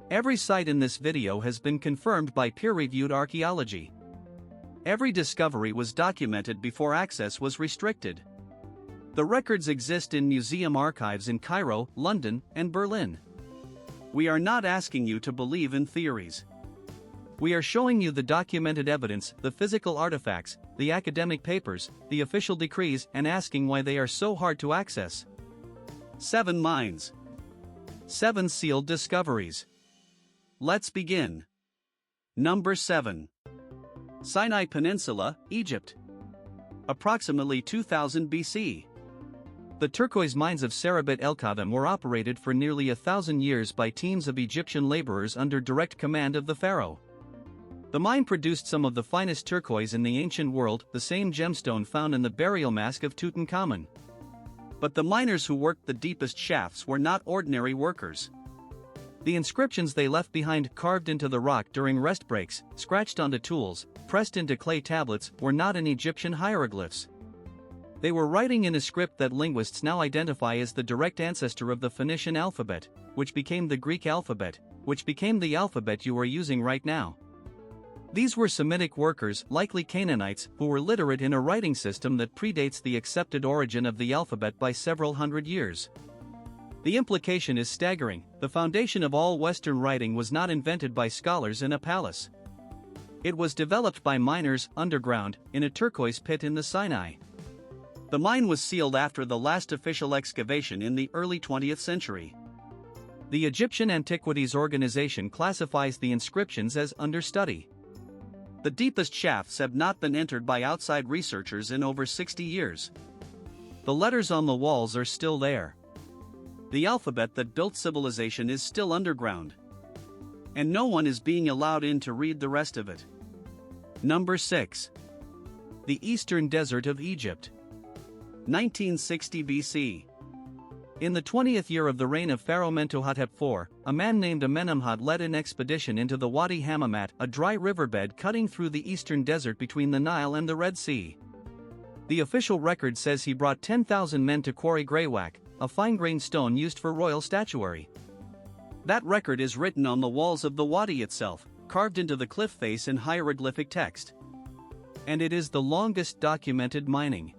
Every site in this video has been confirmed by peer-reviewed archaeology. Every discovery was documented before access was restricted. The records exist in museum archives in Cairo, London, and Berlin. We are not asking you to believe in theories. We are showing you the documented evidence, the physical artifacts, the academic papers, the official decrees, and asking why they are so hard to access. 7 Mines. 7 Sealed Discoveries. Let's begin. Number 7. Sinai Peninsula, Egypt. Approximately 2000 BC. The turquoise mines of Serabit el-Khadim were operated for nearly 1,000 years by teams of Egyptian laborers under direct command of the pharaoh. The mine produced some of the finest turquoise in the ancient world, the same gemstone found in the burial mask of Tutankhamun. But the miners who worked the deepest shafts were not ordinary workers. The inscriptions they left behind, carved into the rock during rest breaks, scratched onto tools, pressed into clay tablets, were not in Egyptian hieroglyphs. They were writing in a script that linguists now identify as the direct ancestor of the Phoenician alphabet, which became the Greek alphabet, which became the alphabet you are using right now. These were Semitic workers, likely Canaanites, who were literate in a writing system that predates the accepted origin of the alphabet by several hundred years. The implication is staggering: the foundation of all Western writing was not invented by scholars in a palace. It was developed by miners, underground, in a turquoise pit in the Sinai. The mine was sealed after the last official excavation in the early 20th century. The Egyptian Antiquities Organization classifies the inscriptions as under study. The deepest shafts have not been entered by outside researchers in over 60 years. The letters on the walls are still there. The alphabet that built civilization is still underground. And no one is being allowed in to read the rest of it. Number 6. The Eastern Desert of Egypt. 1960 BC. In the 20th year of the reign of Pharaoh Mentuhotep IV, a man named Amenemhat led an expedition into the Wadi Hammamat, a dry riverbed cutting through the eastern desert between the Nile and the Red Sea. The official record says he brought 10,000 men to quarry greywacke, a fine-grained stone used for royal statuary. That record is written on the walls of the wadi itself, carved into the cliff face in hieroglyphic text. And it is the longest documented mining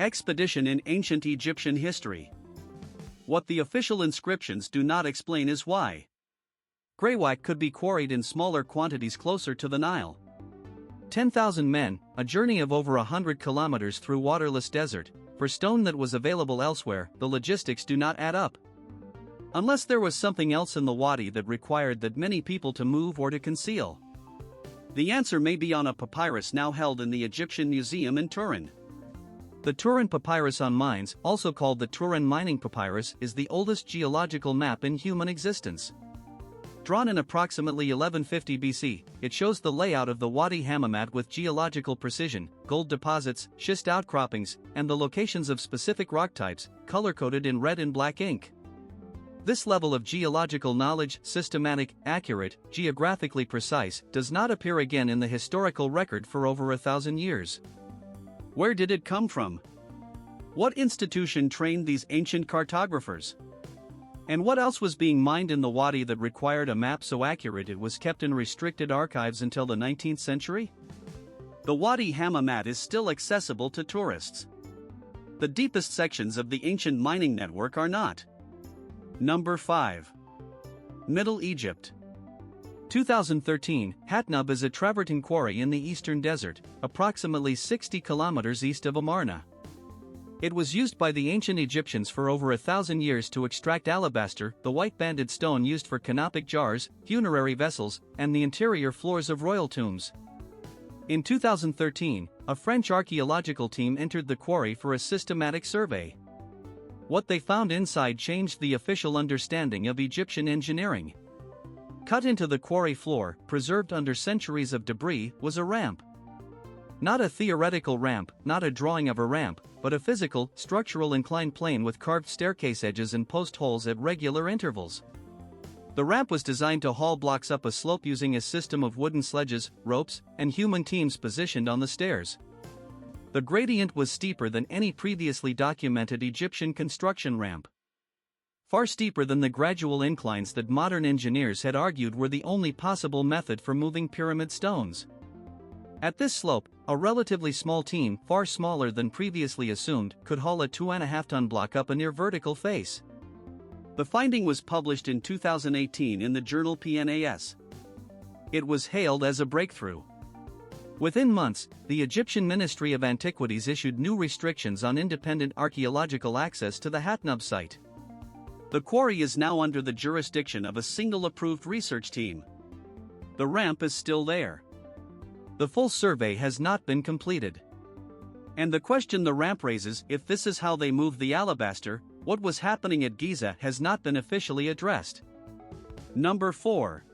expedition in ancient Egyptian history. What the official inscriptions do not explain is why greywacke could be quarried in smaller quantities closer to the Nile. 10,000 men, a journey of over 100 kilometers through waterless desert, for stone that was available elsewhere. The logistics do not add up. Unless there was something else in the wadi that required that many people to move or to conceal. The answer may be on a papyrus now held in the Egyptian Museum in Turin. The Turin Papyrus on Mines, also called the Turin Mining Papyrus, is the oldest geological map in human existence. Drawn in approximately 1150 BC, it shows the layout of the Wadi Hammamat with geological precision, gold deposits, schist outcroppings, and the locations of specific rock types, color-coded in red and black ink. This level of geological knowledge, systematic, accurate, geographically precise, does not appear again in the historical record for over 1,000 years. Where did it come from? What institution trained these ancient cartographers? And what else was being mined in the wadi that required a map so accurate it was kept in restricted archives until the 19th century? The Wadi Hammamat is still accessible to tourists. The deepest sections of the ancient mining network are not. Number 5. Middle Egypt. 2013, Hatnub is a travertine quarry in the eastern desert, approximately 60 kilometers east of Amarna. It was used by the ancient Egyptians for over 1,000 years to extract alabaster, the white banded stone used for canopic jars, funerary vessels, and the interior floors of royal tombs. In 2013, a French archaeological team entered the quarry for a systematic survey. What they found inside changed the official understanding of Egyptian engineering. Cut into the quarry floor, preserved under centuries of debris, was a ramp. Not a theoretical ramp, not a drawing of a ramp, but a physical, structural inclined plane with carved staircase edges and post holes at regular intervals. The ramp was designed to haul blocks up a slope using a system of wooden sledges, ropes, and human teams positioned on the stairs. The gradient was steeper than any previously documented Egyptian construction ramp. far steeper than the gradual inclines that modern engineers had argued were the only possible method for moving pyramid stones. At this slope, a relatively small team, far smaller than previously assumed, could haul a 2.5-ton block up a near vertical face. The finding was published in 2018 in the journal PNAS. It was hailed as a breakthrough. Within months, the Egyptian Ministry of Antiquities issued new restrictions on independent archaeological access to the Hatnub site. The quarry is now under the jurisdiction of a single approved research team. The ramp is still there. The full survey has not been completed. And the question the ramp raises, if this is how they moved the alabaster, what was happening at Giza, has not been officially addressed. Number 4.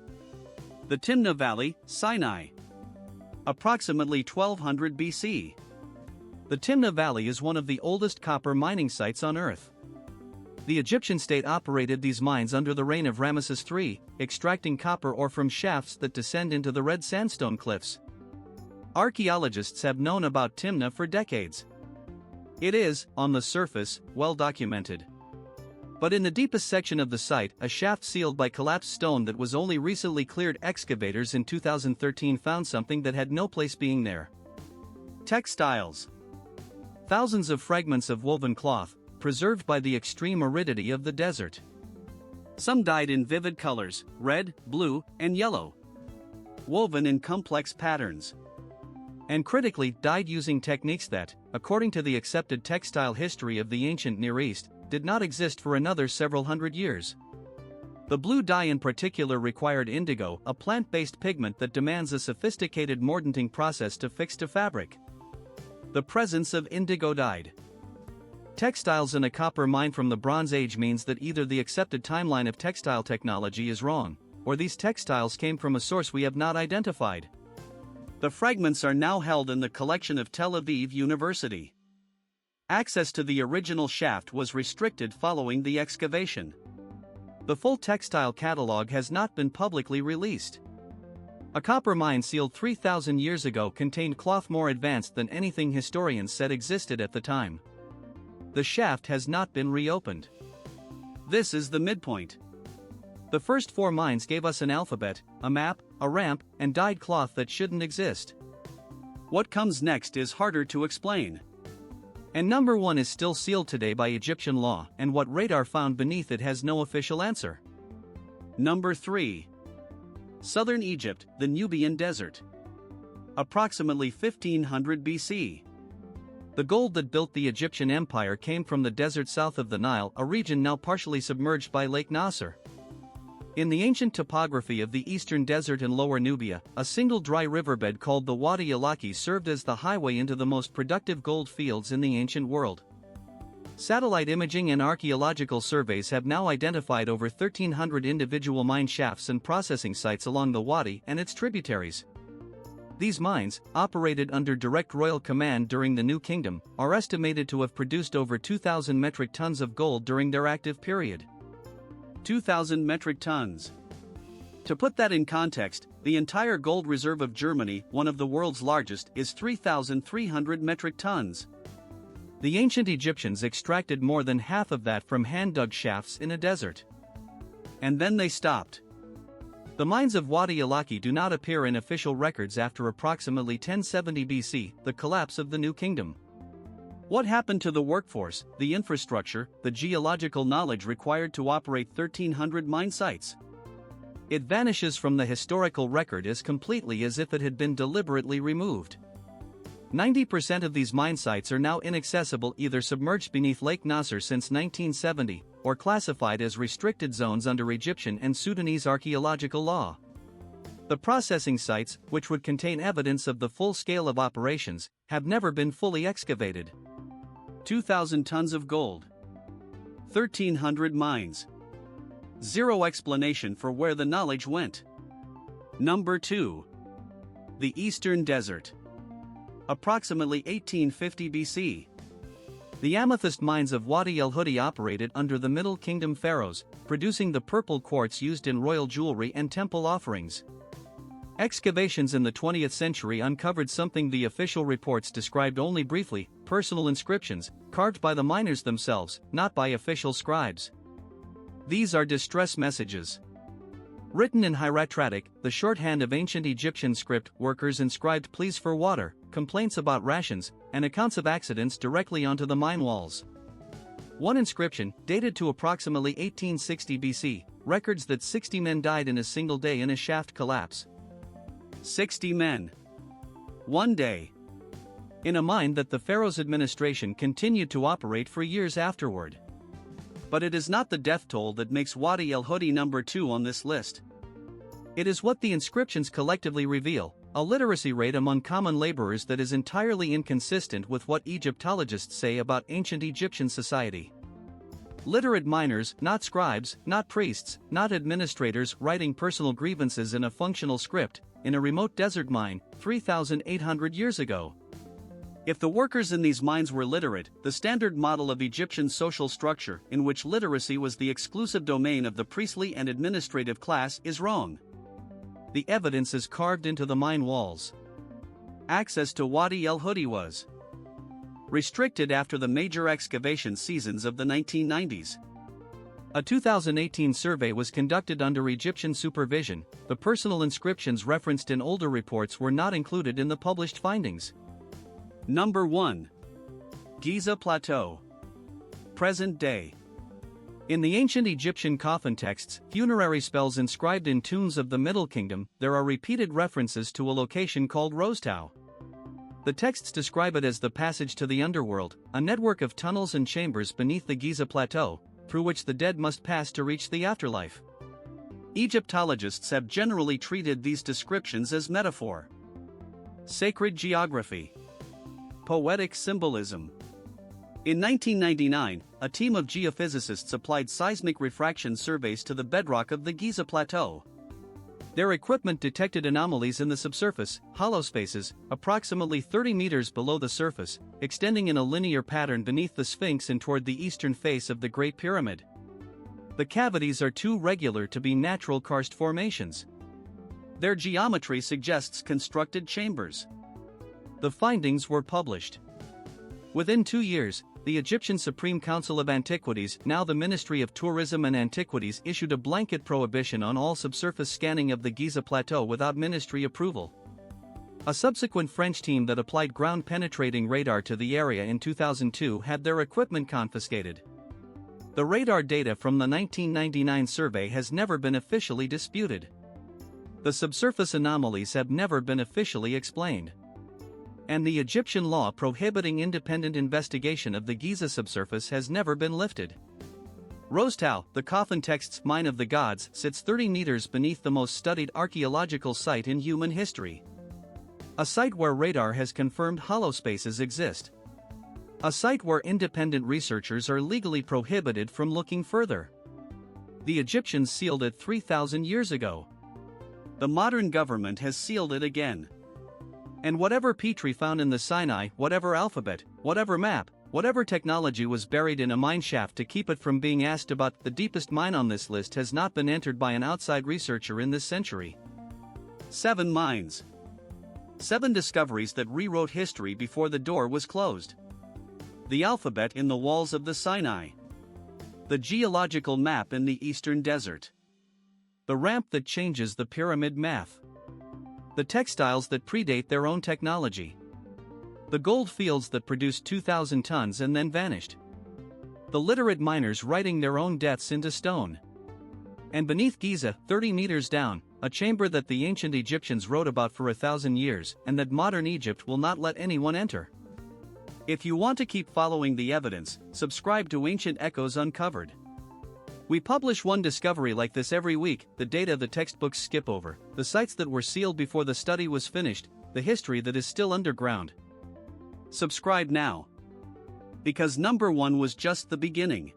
The Timna Valley, Sinai. Approximately 1200 BC. The Timna Valley is one of the oldest copper mining sites on Earth. The Egyptian state operated these mines under the reign of Ramesses III, extracting copper ore from shafts that descend into the red sandstone cliffs. Archaeologists have known about Timna for decades. It is, on the surface, well documented. But in the deepest section of the site, a shaft sealed by collapsed stone that was only recently cleared, excavators in 2013 found something that had no place being there. Textiles. Thousands of fragments of woven cloth, preserved by the extreme aridity of the desert. Some dyed in vivid colors, red, blue, and yellow. Woven in complex patterns. And critically, dyed using techniques that, according to the accepted textile history of the ancient Near East, did not exist for another several hundred years. The blue dye in particular required indigo, a plant-based pigment that demands a sophisticated mordanting process to fix to fabric. The presence of indigo dyed textiles in a copper mine from the Bronze Age means that either the accepted timeline of textile technology is wrong, or these textiles came from a source we have not identified. The fragments are now held in the collection of Tel Aviv University. Access to the original shaft was restricted following the excavation. The full textile catalog has not been publicly released. A copper mine sealed 3,000 years ago contained cloth more advanced than anything historians said existed at the time. The shaft has not been reopened. This is the midpoint. The first 4 mines gave us an alphabet, a map, a ramp, and dyed cloth that shouldn't exist. What comes next is harder to explain. And number 1 is still sealed today by Egyptian law, and what radar found beneath it has no official answer. Number 3. Southern Egypt, the Nubian Desert. Approximately 1500 BC. The gold that built the Egyptian empire came from the desert south of the Nile, a region now partially submerged by Lake Nasser. In the ancient topography of the eastern desert and lower Nubia, a single dry riverbed called the Wadi Allaqi served as the highway into the most productive gold fields in the ancient world. Satellite imaging and archaeological surveys have now identified over 1,300 individual mine shafts and processing sites along the Wadi and its tributaries. These mines, operated under direct royal command during the New Kingdom, are estimated to have produced over 2,000 metric tons of gold during their active period. 2,000 metric tons. To put that in context, the entire gold reserve of Germany, one of the world's largest, is 3,300 metric tons. The ancient Egyptians extracted more than half of that from hand-dug shafts in a desert. And then they stopped. The mines of Wadi Allaqi do not appear in official records after approximately 1070 BC, the collapse of the New Kingdom. What happened to the workforce, the infrastructure, the geological knowledge required to operate 1,300 mine sites? It vanishes from the historical record as completely as if it had been deliberately removed. 90% of these mine sites are now inaccessible, either submerged beneath Lake Nasser since 1970, or classified as restricted zones under Egyptian and Sudanese archaeological law. The processing sites, which would contain evidence of the full scale of operations, have never been fully excavated. 2,000 tons of gold. 1,300 mines. Zero explanation for where the knowledge went. Number 2. The Eastern Desert. Approximately 1850 BC. The amethyst mines of Wadi el-Hudi operated under the Middle Kingdom pharaohs, producing the purple quartz used in royal jewelry and temple offerings. Excavations in the 20th century uncovered something the official reports described only briefly: personal inscriptions, carved by the miners themselves, not by official scribes. These are distress messages. Written in hieratic, the shorthand of ancient Egyptian script, workers inscribed pleas for water, complaints about rations, and accounts of accidents directly onto the mine walls. One inscription, dated to approximately 1860 BC, records that 60 men died in a single day in a shaft collapse. 60 men. One day. In a mine that the pharaoh's administration continued to operate for years afterward. But it is not the death toll that makes Wadi el-Hudi number 2 on this list. It is what the inscriptions collectively reveal, a literacy rate among common laborers that is entirely inconsistent with what Egyptologists say about ancient Egyptian society. Literate miners, not scribes, not priests, not administrators writing personal grievances in a functional script, in a remote desert mine, 3,800 years ago. If the workers in these mines were literate, the standard model of Egyptian social structure, in which literacy was the exclusive domain of the priestly and administrative class, is wrong. The evidence is carved into the mine walls. Access to Wadi el-Hudi was restricted after the major excavation seasons of the 1990s. A 2018 survey was conducted under Egyptian supervision. The personal inscriptions referenced in older reports were not included in the published findings. Number 1. Giza Plateau. Present day. In the ancient Egyptian coffin texts, funerary spells inscribed in tombs of the Middle Kingdom, there are repeated references to a location called Rosetau. The texts describe it as the passage to the underworld, a network of tunnels and chambers beneath the Giza Plateau, through which the dead must pass to reach the afterlife. Egyptologists have generally treated these descriptions as metaphor. Sacred geography. Poetic symbolism. In 1999, a team of geophysicists applied seismic refraction surveys to the bedrock of the Giza Plateau. Their equipment detected anomalies in the subsurface, hollow spaces, approximately 30 meters below the surface, extending in a linear pattern beneath the Sphinx and toward the eastern face of the Great Pyramid. The cavities are too regular to be natural karst formations. Their geometry suggests constructed chambers. The findings were published. Within 2 years, the Egyptian Supreme Council of Antiquities, now the Ministry of Tourism and Antiquities, issued a blanket prohibition on all subsurface scanning of the Giza Plateau without ministry approval. A subsequent French team that applied ground-penetrating radar to the area in 2002 had their equipment confiscated. The radar data from the 1999 survey has never been officially disputed. The subsurface anomalies have never been officially explained. And the Egyptian law prohibiting independent investigation of the Giza subsurface has never been lifted. Rosetau, the coffin text's mine of the gods, sits 30 meters beneath the most studied archaeological site in human history. A site where radar has confirmed hollow spaces exist. A site where independent researchers are legally prohibited from looking further. The Egyptians sealed it 3,000 years ago. The modern government has sealed it again. And whatever Petrie found in the Sinai, whatever alphabet, whatever map, whatever technology was buried in a mine shaft to keep it from being asked about, the deepest mine on this list has not been entered by an outside researcher in this century. 7 mines. 7 discoveries that rewrote history before the door was closed. The alphabet in the walls of the Sinai. The geological map in the eastern desert. The ramp that changes the pyramid math. The textiles that predate their own technology. The gold fields that produced 2,000 tons and then vanished. The literate miners writing their own deaths into stone. And beneath Giza, 30 meters down, a chamber that the ancient Egyptians wrote about for 1,000 years and that modern Egypt will not let anyone enter. If you want to keep following the evidence, subscribe to Ancient Echoes Uncovered. We publish one discovery like this every week, the data the textbooks skip over, the sites that were sealed before the study was finished, the history that is still underground. Subscribe now. Because number 1 was just the beginning.